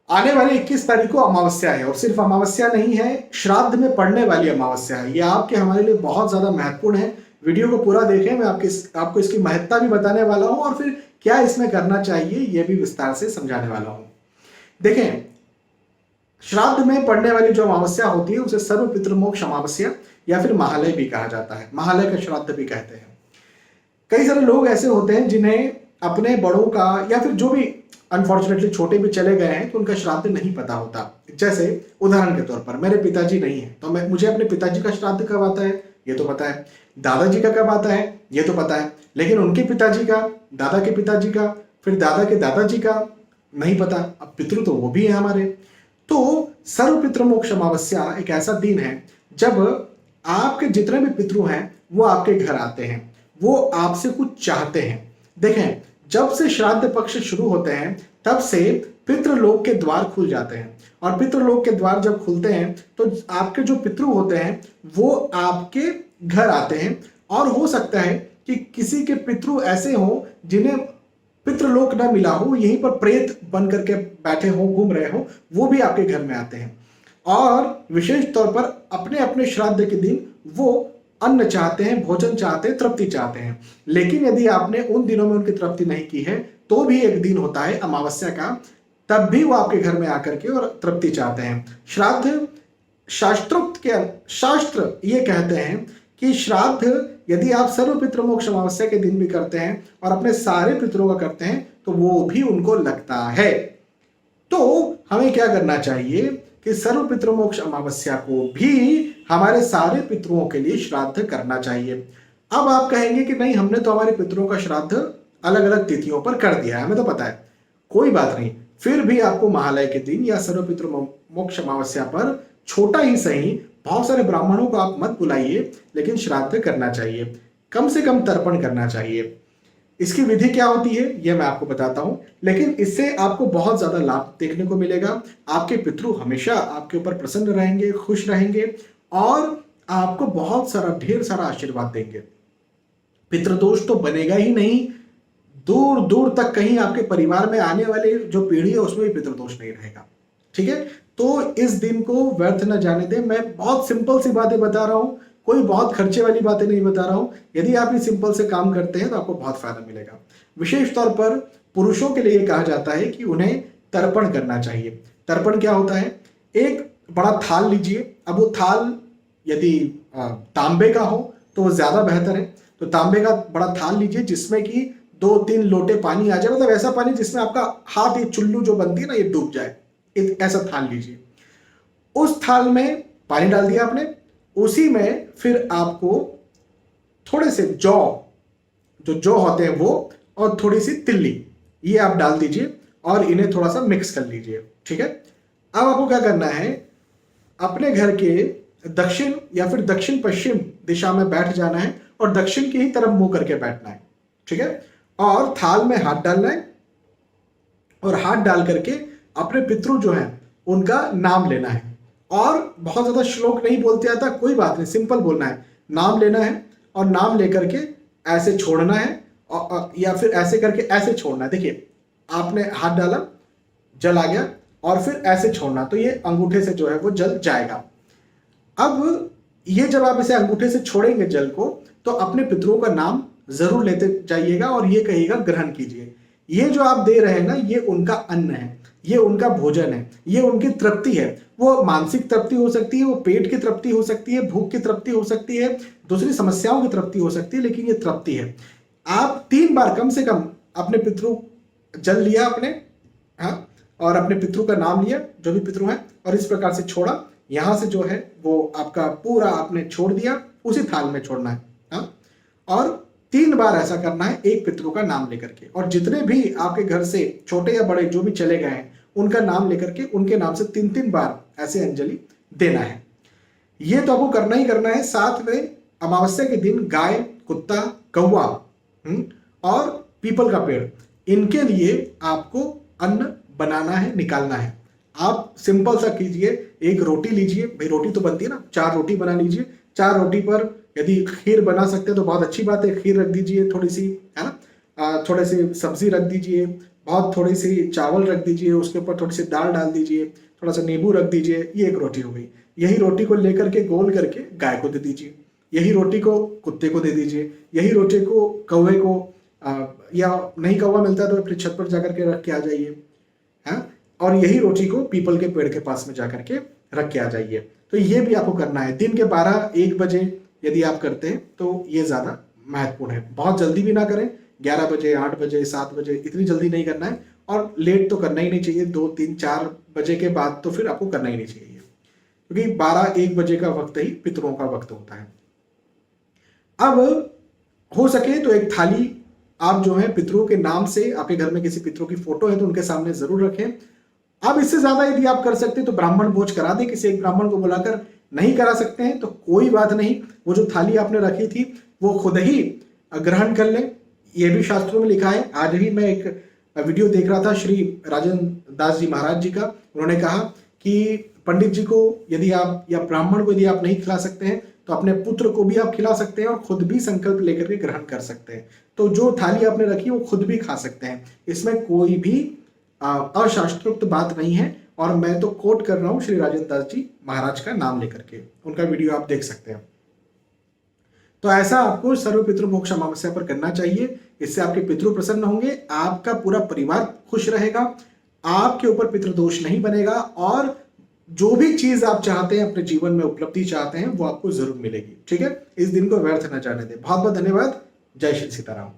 आने वाली 21 तारीख को अमावस्या है, और सिर्फ अमावस्या नहीं है, श्राद्ध में पड़ने वाली अमावस्या है। ये आपके हमारे लिए बहुत ज्यादा महत्वपूर्ण है। वीडियो को पूरा देखें, मैं आपको इसकी महत्ता भी बताने वाला हूं और फिर क्या इसमें करना चाहिए ये भी विस्तार से समझाने वाला हूं। देखें, श्राद्ध में पड़ने वाली जो अमावस्या होती है उसे सर्व पितृमोक्ष अमावस्या या फिर महालय भी कहा जाता है, महालय का श्राद्ध भी कहते हैं। कई सारे लोग ऐसे होते हैं जिन्हें अपने बड़ों का या फिर जो भी अनफॉर्चुनेटली छोटे भी चले गए हैं तो उनका श्राद्ध नहीं पता होता। जैसे उदाहरण के तौर पर मेरे पिताजी नहीं है तो मुझे अपने पिताजी का श्राद्ध कब आता है ये तो पता है, दादाजी का कब आता है ये तो पता है, लेकिन उनके पिताजी का, दादा के पिताजी का, फिर दादा के दादाजी का नहीं पता। अब पितृ तो वो भी है हमारे। तो सर्व पितृमोक्ष अमावस्या एक ऐसा दिन है जब आपके जितने भी पितृ हैं वो आपके घर आते हैं, वो आपसे कुछ चाहते हैं। देखें, जब से श्राद्ध पक्ष शुरू होते हैं तब से पितृलोक के द्वार खुल जाते हैं, और पितृलोक के द्वार जब खुलते हैं तो आपके जो पितृ होते हैं वो आपके घर आते हैं। और हो सकता है कि किसी के पितृ ऐसे हों जिन्हें पितृलोक न मिला हो, यहीं पर प्रेत बन करके बैठे हो, घूम रहे हो, वो भी आपके घर में आते हैं। और विशेष तौर पर अपने अपने श्राद्ध के दिन वो अन्न चाहते हैं, भोजन चाहते हैं, तृप्ति चाहते हैं। लेकिन यदि आपने उन दिनों में उनकी तृप्ति नहीं की है तो भी एक दिन होता है अमावस्या का, तब भी वो आपके घर में आकर के और तृप्ति चाहते हैं। श्राद्ध शास्त्रोक्त के शास्त्र ये कहते हैं कि श्राद्ध यदि आप सर्व पितृमोक्ष अमावस्या के दिन भी करते हैं और अपने सारे पितरों का करते हैं तो वो भी उनको लगता है। तो हमें क्या करना चाहिए कि सर्व पितृमोक्ष अमावस्या को भी हमारे सारे पितरों के लिए श्राद्ध करना चाहिए। अब आप कहेंगे कि नहीं, हमने तो हमारे पितरों का श्राद्ध अलग अलग तिथियों पर कर दिया है, हमें तो पता है। कोई बात नहीं, फिर भी आपको महालय के दिन या सर्व पितृमोक्ष अमावस्या पर छोटा ही सही, बहुत सारे ब्राह्मणों को आप मत बुलाइए, लेकिन श्राद्ध करना चाहिए, कम से कम तर्पण करना चाहिए। इसकी विधि क्या होती है ये मैं आपको बताता हूं, लेकिन इससे आपको बहुत ज्यादा लाभ देखने को मिलेगा। आपके पितृ हमेशा आपके ऊपर प्रसन्न रहेंगे, खुश रहेंगे और आपको बहुत सारा, ढेर सारा आशीर्वाद देंगे। पितृदोष तो बनेगा ही नहीं, दूर दूर तक कहीं आपके परिवार में आने वाले जो पीढ़ी है उसमें भी पितृदोष नहीं रहेगा। ठीक है, तो इस दिन को व्यर्थ न जाने दें। मैं बहुत सिंपल सी बातें बता रहा हूं, कोई बहुत खर्चे वाली बातें नहीं बता रहा हूं। यदि आप ये सिंपल से काम करते हैं तो आपको बहुत फायदा मिलेगा। विशेष तौर पर पुरुषों के लिए कहा जाता है कि उन्हें तर्पण करना चाहिए। तर्पण क्या होता है? एक बड़ा थाल लीजिए। अब वो थाल यदि तांबे का हो तो वो ज्यादा बेहतर है। तो तांबे का बड़ा थाल लीजिए जिसमें कि 2-3 लोटे पानी आ जाए, मतलब ऐसा पानी जिसमें आपका हाथ, ये चुल्लू जो बनती है ना, ये डूब जाए, ऐसा थाल लीजिए। उस थाल में पानी डाल दिया आपने, उसी में फिर आपको थोड़े से जौ होते हैं वो, और थोड़ी सी तिल्ली, ये आप डाल दीजिए और इन्हें थोड़ा सा मिक्स कर लीजिए। ठीक है, अब आपको क्या करना है, अपने घर के दक्षिण या फिर दक्षिण पश्चिम दिशा में बैठ जाना है और दक्षिण की ही तरफ मुंह करके बैठना है। ठीक है, और थाल में हाथ डालना है और हाथ डाल करके अपने पितृ जो हैं उनका नाम लेना है। और बहुत ज्यादा श्लोक नहीं बोलते आता, कोई बात नहीं, सिंपल बोलना है। नाम लेना है और नाम लेकर के ऐसे छोड़ना है, या फिर ऐसे करके ऐसे छोड़ना है। देखिए, आपने हाथ डाला, जल आ गया, और फिर ऐसे छोड़ना, तो ये अंगूठे से जो है वो जल जाएगा। अब ये जब आप इसे अंगूठे से छोड़ेंगे जल को, तो अपने पितरों का नाम जरूर लेते जाइएगा और ये कहिएगा ग्रहण कीजिए। ये जो आप दे रहे हैं ना, ये उनका अन्न है, ये उनका भोजन है, ये उनकी तृप्ति है। वो मानसिक तृप्ति हो सकती है, वो पेट की तृप्ति हो सकती है, भूख की तृप्ति हो सकती है, दूसरी समस्याओं की तृप्ति हो सकती है, लेकिन ये तृप्ति है। आप 3 बार कम से कम अपने पितृ जल लिया आपने, हाँ, और अपने पितृ का नाम लिया, जो भी पितृ है, और इस प्रकार से छोड़ा। यहां से जो है वो आपका पूरा आपने छोड़ दिया, उसी थाल में छोड़ना है, हाँ, और 3 बार ऐसा करना है एक पितृ का नाम लेकर के। और जितने भी आपके घर से छोटे या बड़े जो भी चले गए हैं उनका नाम लेकर के उनके नाम से 3-3 बार ऐसे अंजलि देना है। ये तो आपको करना ही करना है। साथ में अमावस्या के दिन गाय, कुत्ता, कौवा और पीपल का पेड़, इनके लिए आपको अन्न बनाना है, निकालना है। आप सिंपल सा कीजिए, एक रोटी लीजिए, भाई रोटी तो बनती है ना, 4 रोटी बना लीजिए। 4 रोटी पर यदि खीर बना सकते हैं तो बहुत अच्छी बात है, खीर रख दीजिए थोड़ी सी, है ना, थोड़े से सब्जी रख दीजिए, बहुत थोड़ी सी चावल रख दीजिए, उसके ऊपर थोड़ी सी दाल डाल दीजिए, थोड़ा सा नींबू रख दीजिए, ये एक रोटी हो गई। यही रोटी को लेकर के गोल करके गाय को दे दीजिए, यही रोटी को कुत्ते को दे दीजिए, यही रोटी को कौवे को या नहीं कौवा मिलता तो अपनी छत पर जाकर के रख के आ जाइए, है, और यही रोटी को पीपल के पेड़ के पास में जाकर के रख के आ जाइए। तो ये भी आपको करना है दिन के 12-1 बजे यदि आप करते हैं तो ये ज़्यादा महत्वपूर्ण है। बहुत जल्दी भी ना करें, 11 बजे, 8 बजे, 7 बजे, इतनी जल्दी नहीं करना है, और लेट तो करना ही नहीं चाहिए। 2, 3, 4 बजे के बाद तो फिर आपको करना ही नहीं चाहिए, क्योंकि 12-1 बजे का वक्त ही पितरों का वक्त होता है। अब हो सके तो एक थाली आप जो है पितरों के नाम से, आपके घर में किसी पितरों की फोटो है तो उनके सामने जरूर रखें। अब इससे ज्यादा यदि आप कर सकते हैं तो ब्राह्मण भोज करा दें, किसी एक ब्राह्मण को बुलाकर। नहीं करा सकते हैं तो कोई बात नहीं, वो जो थाली आपने रखी थी वो खुद ही ग्रहण कर लें। ये भी शास्त्रों में लिखा है। आज ही मैं एक वीडियो देख रहा था श्री राजेंद्र दास जी महाराज जी का। उन्होंने कहा कि पंडित जी को यदि आप, या ब्राह्मण को यदि आप नहीं खिला सकते हैं तो अपने पुत्र को भी आप खिला सकते हैं और खुद भी संकल्प लेकर के ग्रहण कर सकते हैं। तो जो थाली आपने रखी वो खुद भी खा सकते हैं, इसमें कोई भी अशास्त्रोक्त बात नहीं है। और मैं तो कोट कर रहा हूं श्री राजेंद्र दास जी महाराज का नाम लेकर के, उनका वीडियो आप देख सकते हैं। तो ऐसा आपको सर्व पितृमोक्ष अमावस्या पर करना चाहिए। इससे आपके पितृ प्रसन्न होंगे, आपका पूरा परिवार खुश रहेगा, आपके ऊपर पितृदोष नहीं बनेगा, और जो भी चीज आप चाहते हैं अपने जीवन में, उपलब्धि चाहते हैं, वो आपको जरूर मिलेगी। ठीक है, इस दिन को व्यर्थ न जाने दें। बहुत बहुत धन्यवाद। जय श्री सीताराम।